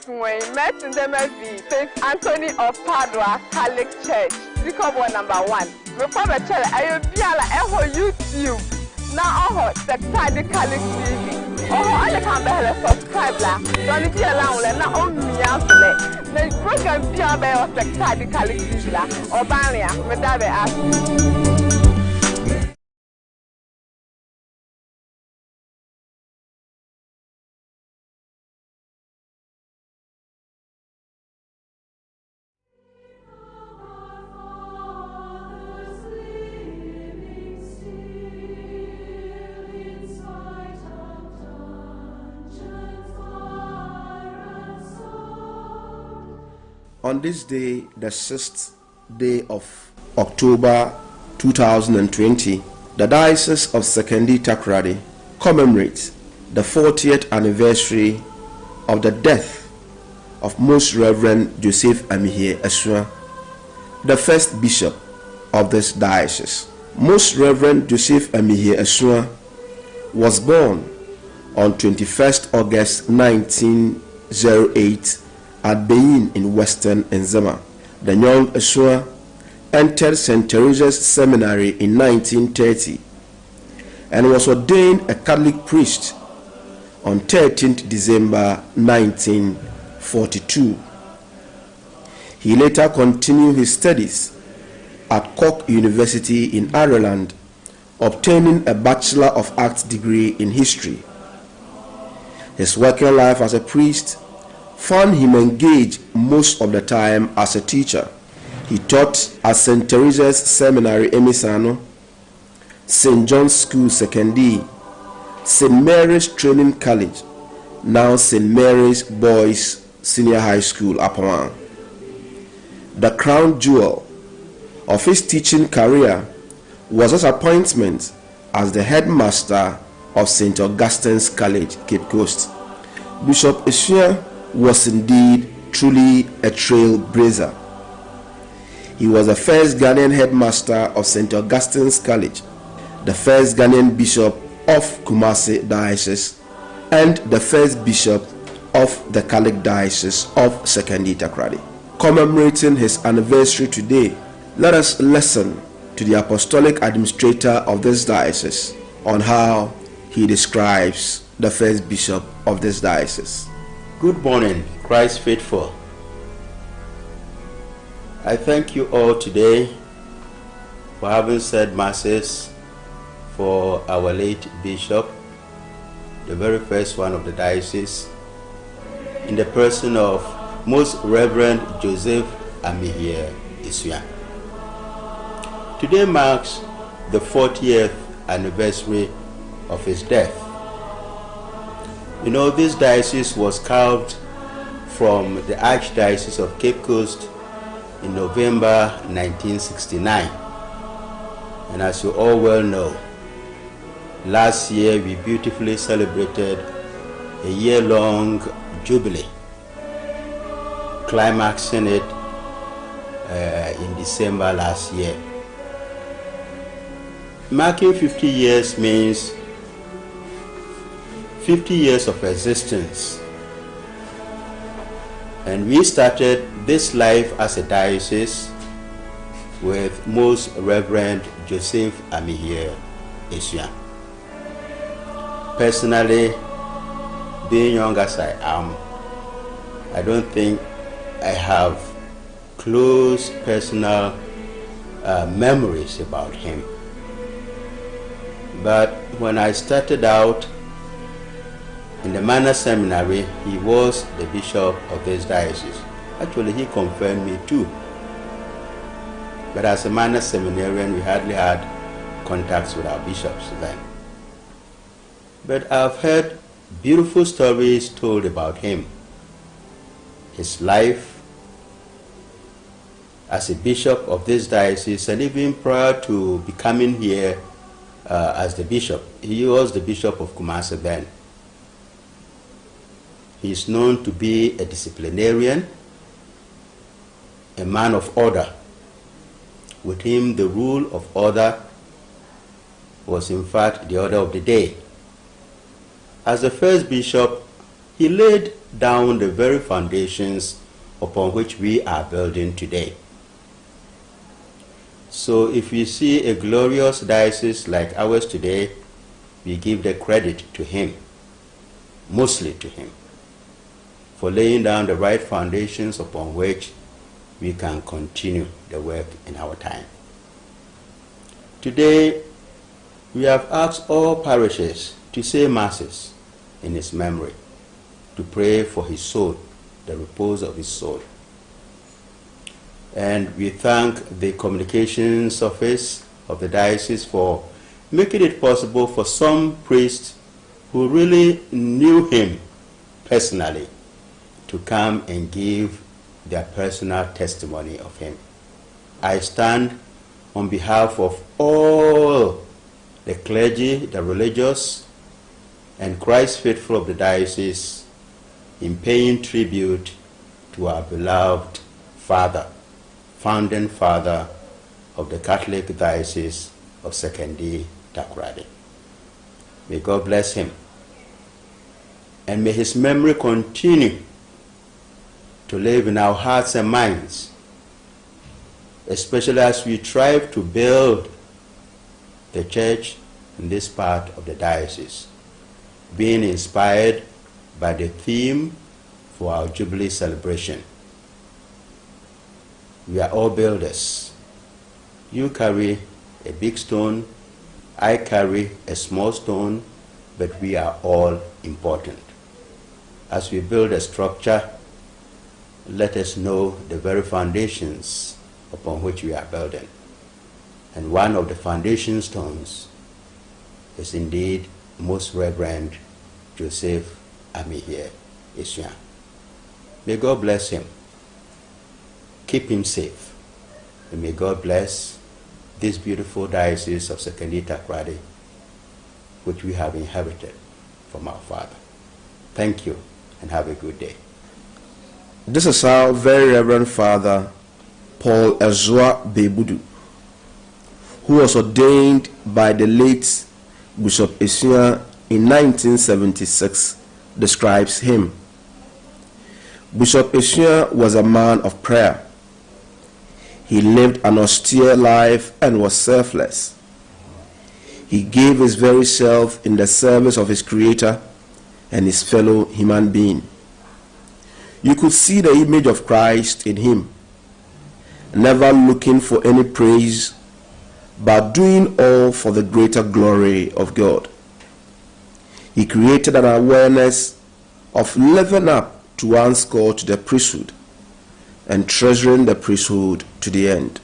Essuah met in the St. Anthony of Padua Catholic Church, Zikobo #1. Before the church, I will be on YouTube. Now, oh, the Catholic TV. Oh, I can't be subscribe. Don't be allowed, not only me out today. The program be on the Catholic TV or Bania, without the ask. On this day, the 6th day of October 2020, the Diocese of Sekondi Takoradi commemorates the 40th anniversary of the death of Most Reverend Joseph Amihie Essuah, the first bishop of this diocese. Most Reverend Joseph Amihie Essuah was born on 21st August 1908 at Benin in Western Nzema. The young Essuah entered St. Teresa's Seminary in 1930 and was ordained a Catholic priest on 13th December 1942. He later continued his studies at Cork University in Ireland, obtaining a Bachelor of Arts degree in history. His working life as a priest found him engaged most of the time as a teacher. He taught at St. Teresa's Seminary Emisano, St. John's School Sekondi, St. Mary's Training College, now St. Mary's Boys Senior High School, Apawan. The crown jewel of his teaching career was his appointment as the headmaster of St. Augustine's College, Cape Coast. Bishop Essuah was indeed truly a trailblazer. He was the first Ghanaian headmaster of St. Augustine's College, the first Ghanaian bishop of Kumasi Diocese, and the first bishop of the Catholic Diocese of Sekondi Takoradi. Commemorating his anniversary today, let us listen to the apostolic administrator of this diocese on how he describes the first bishop of this diocese. Good morning, Christ faithful. I thank you all today for having said masses for our late bishop, the very first one of the diocese, in the person of Most Reverend Joseph Amihie Essuah. Today marks the 40th anniversary of his death. You know, this diocese was carved from the Archdiocese of Cape Coast in November 1969. And as you all well know, last year we beautifully celebrated a year-long jubilee, climaxing it in December last year. Marking 50 years means 50 years of existence, and we started this life as a diocese with Most Reverend Joseph Amihie Essuah. Personally, being young as I am, I don't think I have close personal memories about him. But when I started out in the Manor Seminary, he was the bishop of this diocese. Actually, he confirmed me too. But as a Manor Seminarian, we hardly had contacts with our bishops then. But I've heard beautiful stories told about him, his life as a bishop of this diocese, and even prior to becoming here as the bishop. He was the bishop of Kumasi then. He is known to be a disciplinarian, a man of order. With him, the rule of order was in fact the order of the day. As the first bishop, he laid down the very foundations upon which we are building today. So if we see a glorious diocese like ours today, we give the credit to him, mostly to him, for laying down the right foundations upon which we can continue the work in our time. Today, we have asked all parishes to say masses in his memory, to pray for his soul, the repose of his soul. And we thank the communications office of the diocese for making it possible for some priests who really knew him personally to come and give their personal testimony of him. I stand on behalf of all the clergy, the religious, and Christ faithful of the diocese in paying tribute to our beloved father, founding father of the Catholic Diocese of Sekondi Takoradi. May God bless him, and may his memory continue to live in our hearts and minds, especially as we strive to build the church in this part of the diocese, being inspired by the theme for our Jubilee celebration. We are all builders. You carry a big stone, I carry a small stone, but we are all important. As we build a structure, let us know the very foundations upon which we are building. And one of the foundation stones is indeed Most Reverend Joseph Amihie Essuah. May God bless him, keep him safe, and may God bless this beautiful diocese of Sekondi Takoradi, which we have inherited from our Father. Thank you, and have a good day. This is our very Reverend Father Paul Essuah Bebudu, who was ordained by the late Bishop Essuah in 1976, describes him. Bishop Essuah was a man of prayer. He lived an austere life and was selfless. He gave his very self in the service of his Creator and his fellow human being. You could see the image of Christ in him, never looking for any praise, but doing all for the greater glory of God. He created an awareness of living up to one's call to the priesthood and treasuring the priesthood to the end.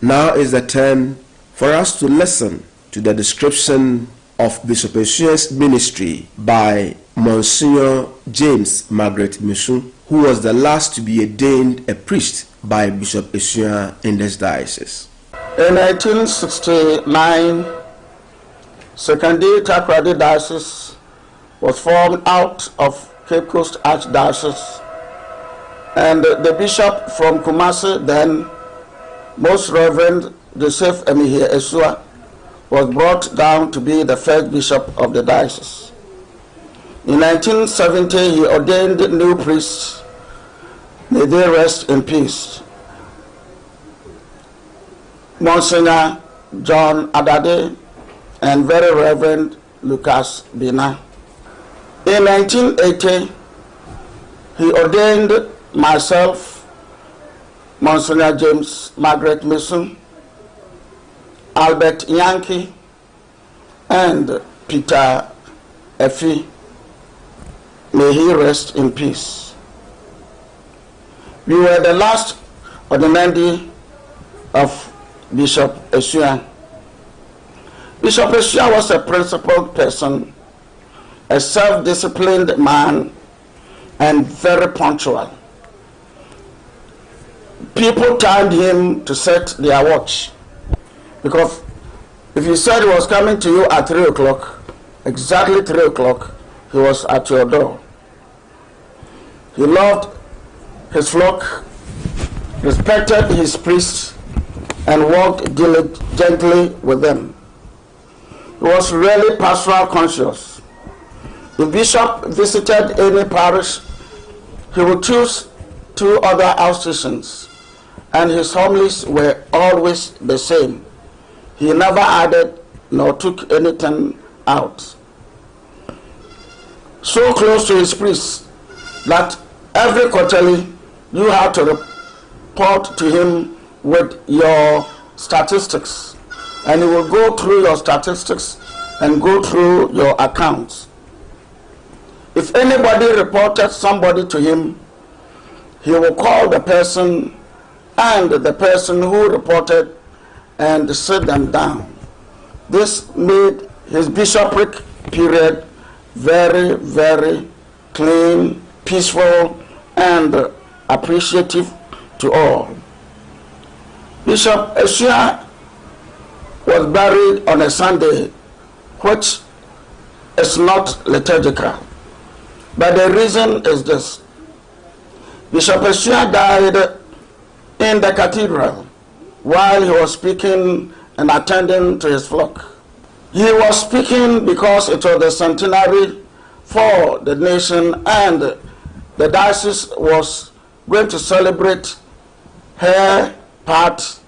Now is the time for us to listen to the description of Bishop Essuah's ministry by Monsignor James Margaret Misun, who was the last to be ordained a priest by Bishop Essuah in this diocese. In 1869, Sekondi Takoradi Diocese was formed out of Cape Coast Archdiocese, and the bishop from Kumasi, then Most Reverend Joseph Amihie Essuah, was brought down to be the first bishop of the diocese. In 1970, he ordained new priests. May they rest in peace. Monsignor John Adade and Very Reverend Lucas Bina. In 1980, he ordained myself, Monsignor James Margaret Mason, Albert Yankee, and Peter Effie. May he rest in peace. We were the last ordinandi of Bishop Essuah. Bishop Essuah was a principled person, a self-disciplined man, and very punctual. People timed him to set their watch, because if you said he was coming to you at 3 o'clock, exactly 3 o'clock, he was at your door. He loved his flock, respected his priests, and worked diligently with them. He was really pastoral conscious. If bishop visited any parish, he would choose 2 other outstations, and his homilies were always the same. He never added nor took anything out. So close to his priests that every quarterly you have to report to him with your statistics, and he will go through your statistics and go through your accounts. If anybody reported somebody to him, he will call the person and the person who reported and sit them down. This made his bishopric period very, very clean, peaceful, and appreciative to all. Bishop Essuah was buried on a Sunday, which is not liturgical. But the reason is this. Bishop Essuah died in the cathedral while he was speaking and attending to his flock. He was speaking because it was the centenary for the nation, and the diocese was going to celebrate her part.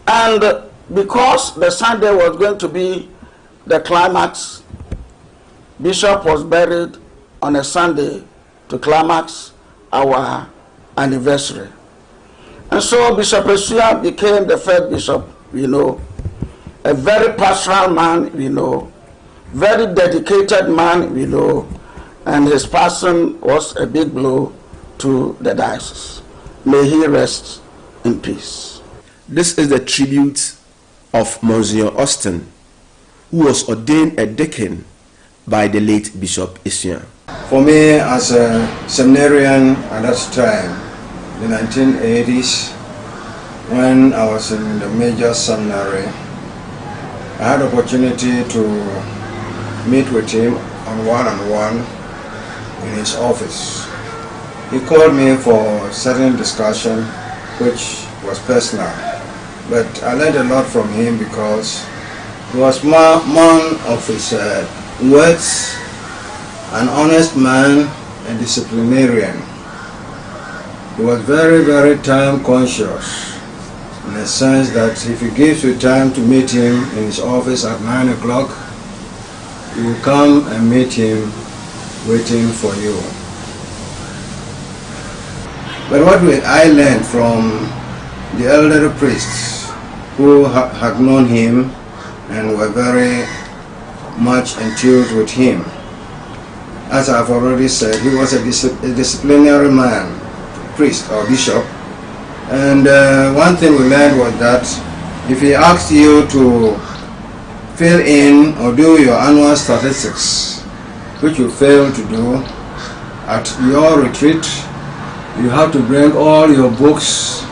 And because the Sunday was going to be the climax, Bishop was buried on a Sunday to climax our anniversary. And so Bishop Essuah became the first bishop, a very pastoral man, very dedicated man, and his passing was a big blow to the diocese. May he rest in peace. This is the tribute of Monsignor Austin, who was ordained a deacon by the late Bishop Essuah. For me, as a seminarian at that time, the 1980s, when I was in the major seminary, I had opportunity to meet with him on one-on-one in his office. He called me for a certain discussion which was personal, but I learned a lot from him because he was man of his words, an honest man, a disciplinarian. He was very, very time conscious, in the sense that if he gives you time to meet him in his office at 9 o'clock, you will come and meet him waiting for you. But what I learned from the elderly priests who had known him and were very much enthused with him, as I've already said, he was a disciplinary man, priest or bishop. And one thing we learned was that if he asked you to fill in or do your annual statistics, which you fail to do, at your retreat, you have to bring all your books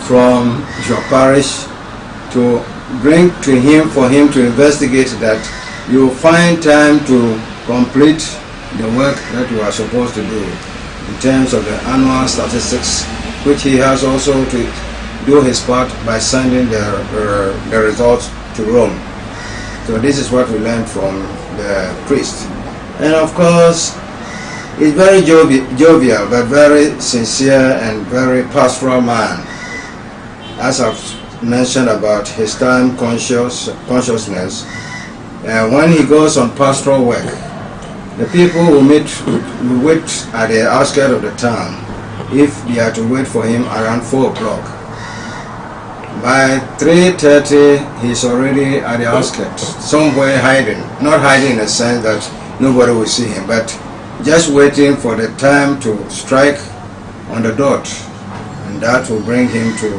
from your parish to bring to him for him to investigate that you find time to complete the work that you are supposed to do in terms of the annual statistics, which he has also to do his part by sending the results to Rome. So this is what we learned from the priest. And of course, he's very jovial, but very sincere and very pastoral man. As I've mentioned about his time consciousness, when he goes on pastoral work, the people will wait at the outskirts of the town if they are to wait for him around 4 o'clock. By 3:30, he's already at the outskirts, somewhere hiding. Not hiding in the sense that nobody will see him, but just waiting for the time to strike on the dot. And that will bring him to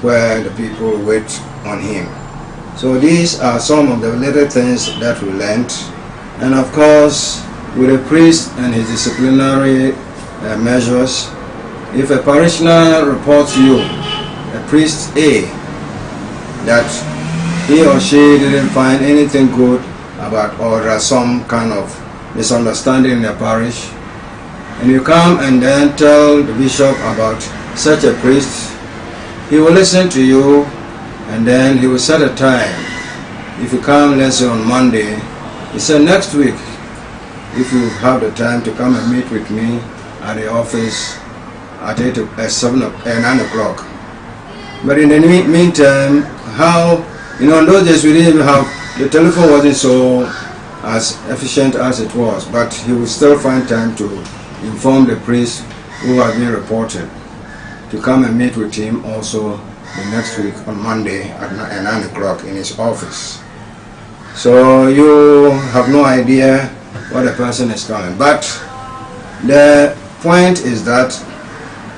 where the people wait on him. So these are some of the little things that we learned. And of course, with a priest and his disciplinary measures, if a parishioner reports you, a priest A, that he or she didn't find anything good about, or there's some kind of misunderstanding in the parish, and you come and then tell the bishop about such a priest, he will listen to you, and then he will set a time. If you come, let's say on Monday, he said next week if you have the time, to come and meet with me at the office at 9 o'clock. But in the meantime, how, in those days we didn't even have, the telephone wasn't so as efficient as it was, but he would still find time to inform the priest who had been reported to come and meet with him also the next week on Monday at 9 o'clock in his office. So you have no idea what the person is coming. But the point is that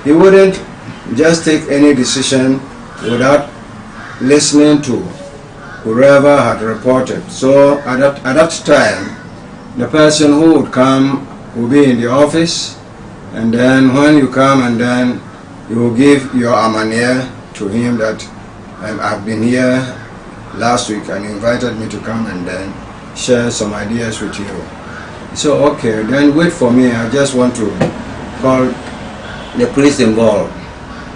he wouldn't just take any decision without listening to whoever had reported. So at that time, the person who would come will be in the office, and then when you come, and then you will give your amanier to him that I've been here last week and you invited me to come and then share some ideas with you. So okay, then wait for me, I just want to call the priest involved.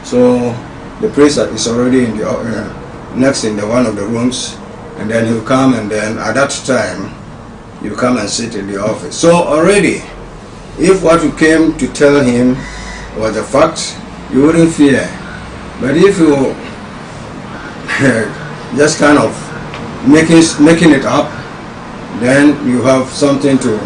So the priest is already in the next in one of the rooms, and then he'll come, and then at that time you come and sit in the office. So already, if what you came to tell him was a fact, you wouldn't fear. But if you just kind of making it up, then you have something to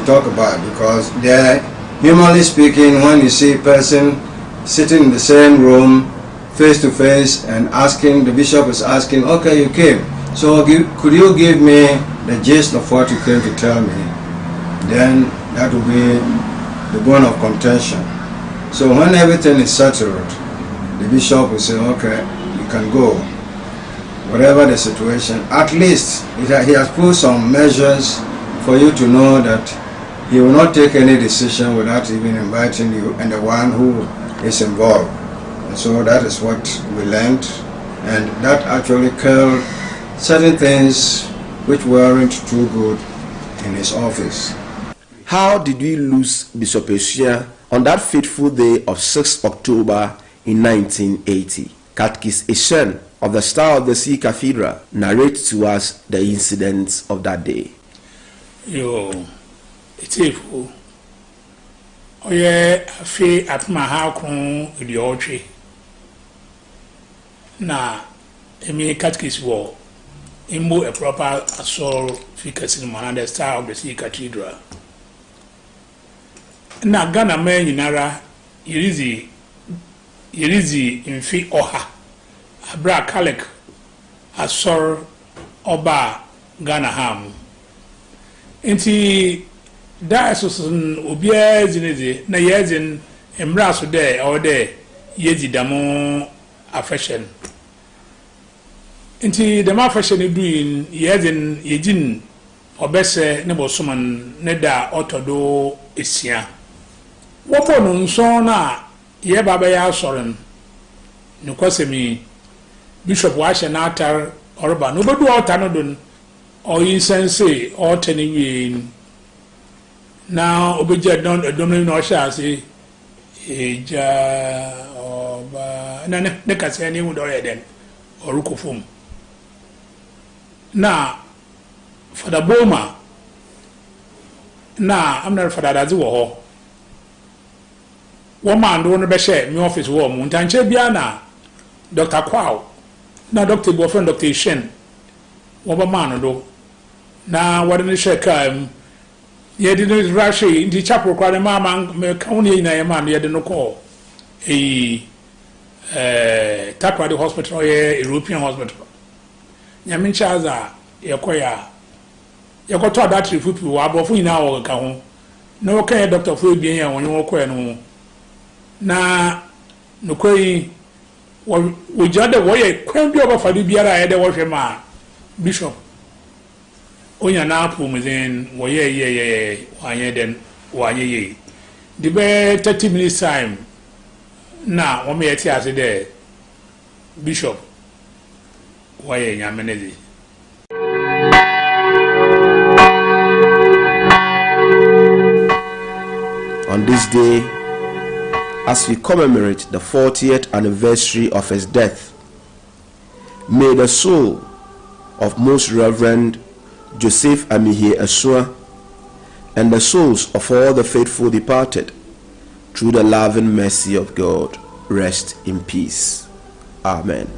talk about, because there, humanly speaking, when you see a person sitting in the same room face to face and asking, the bishop is asking, okay, you came, so could you give me the gist of what you came to tell me? Then that will be the bone of contention. So when everything is settled, the bishop will say, okay, you can go. Whatever the situation, at least he has put some measures for you to know that he will not take any decision without even inviting you and the one who is involved. And so that is what we learned, and that actually killed certain things which weren't too good in his office. How did we lose Bishop Essuah on that fateful day of 6 October in 1980? Catechist Eshen of the Star of the Sea Cathedral narrates to us the incidents of that day. It's a oh yeah, fe at my house the orchard. Na emi catechist war imbo a proper assault ficus in the Star of the Sea Cathedral. Na Ghana man yinara yirizi infi oha abra kalek asor oba Ghana ham inti diocese obia zineze na yezin emra so there or there yezi damo affection inti the affection doing yezin yejin obese ne bosoman ne da otodo esia wopo no nso na ye baba ya soren nukwasemi bishop wa hye na atar orba no bedu altar no don o insense o tani wi na obeje don adom no hye ase eja oba na ne kase ni hu do yeden orukofom na Father Boma na amna Father Dazi wo ho woman do no be share me office wo mu ntanche bia na Dr. Kwao na Dr. Boyfriend Dr. Shen wo ba man do na wade ne share kam ye di no rashi ndi chapel kwa ne mama me kauni na ye man ye de no call Takrady hospital ye European hospital nyamin chaza ye koya ye ko to that fupi wa abofu ina wo ka ho na wo kan Dr. Fo bien ya won wo koya no na nukoi wujade woye kwembi obafadi biara ede wo hwema bishop onya na apu mzen woye ye wanye den wanye ye the be 30 minutes time na wo me yeti ase de bishop woye nyamenezi. On this day, as we commemorate the 40th anniversary of his death, may the soul of Most Reverend Joseph Amihie Essuah and the souls of all the faithful departed, through the loving mercy of God, rest in peace. Amen.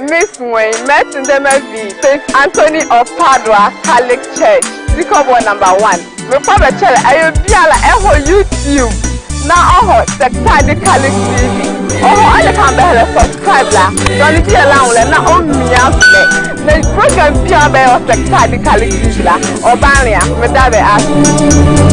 Miss Wayne met in the St. Anthony of Padua Catholic Church, Jacob number 1. Report the channel Ayodiala Eho YouTube. Now sector the Catholic TV. All the can subscribe la. Don't be allowed na on me out there. The program be sector the Catholic TV la. Obania, me that be ask.